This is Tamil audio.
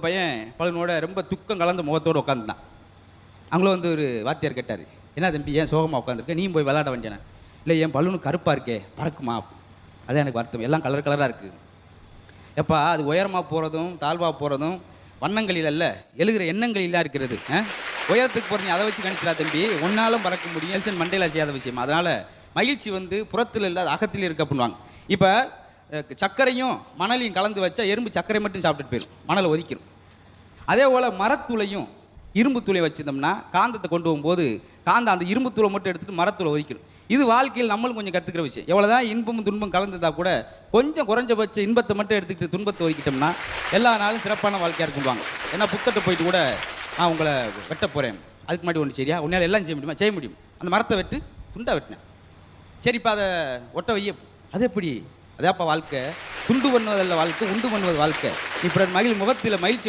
பையன் பலனோட ரொம்ப துக்கம் கலந்த முகத்தோடு உட்காந்துதான். அவங்களும் வந்து ஒரு வாத்தியார் கேட்டார், என்ன தம்பி ஏன் சோகமாக உட்காந்துருக்க, நீ போய் விளையாட வேண்டியன. இல்லை என் பலூனு கருப்பாக இருக்கே பறக்குமா, அதான் எனக்கு வருத்தம், எல்லாம் கலர் கலராக இருக்குது. எப்பா அது உயரமாக போகிறதும் தாழ்வாக போகிறதும் வண்ணங்களில் அல்ல, எழுகிற எண்ணங்களில் தான் இருக்கிறது. உயரத்துக்கு போகிறீங்க அதை வச்சு கணிச்சிடா தம்பி, ஒன்னாலும் பறக்க முடியும். நெல்சன் மண்டேலா செய்யாத விஷயம். அதனால் மகிழ்ச்சி வந்து புறத்தில் இல்லாத அகத்தில் இருக்க பண்ணுவாங்க. இப்போ சர்க்கரையும் மணலையும் கலந்து வச்சா எறும்பு சர்க்கரை மட்டும் சாப்பிட்டுட்டு போயிடும், மணலை ஒதுக்கிடும். அதே போல் மரத்தூளையும் இரும்பு தூளை வச்சுருந்தோம்னா காந்தத்தை கொண்டு போகும்போது காந்த அந்த இரும்பு தூளை மட்டும் எடுத்துகிட்டு மரத்தூளை ஒதுக்கிடும். இது வாழ்க்கையில் நம்மளும் கொஞ்சம் கற்றுக்கிற விஷயம். எவ்வளோதான் இன்பமும் துன்பம் கலந்துதா கூட கொஞ்சம் குறைஞ்சபட்ச இன்பத்தை மட்டும் எடுத்துக்கிட்டு துன்பத்தை ஒதுக்கிட்டோம்னா எல்லா நாளும் சிறப்பான வாழ்க்கையாக இருக்குவாங்க. ஏன்னா புத்தத்தை போயிட்டு கூட நான் உங்களை வெட்ட போகிறேன், அதுக்கு முன்னாடி ஒன்று சரியா உன்னால் எல்லாம் செய்ய முடியுமா, செய்ய முடியும். அந்த மரத்தை வெட்டு துண்டாக வெட்டினேன், சரிப்பா அதை ஒட்ட வைய, அது எப்படி, அதாப்பா வாழ்க்கை. துண்டு பண்ணுவதல்ல வாழ்க்கை, உண்டு பண்ணுவது வாழ்க்கை. இப்போ மகிழ் முகத்தில் மகிழ்ச்சி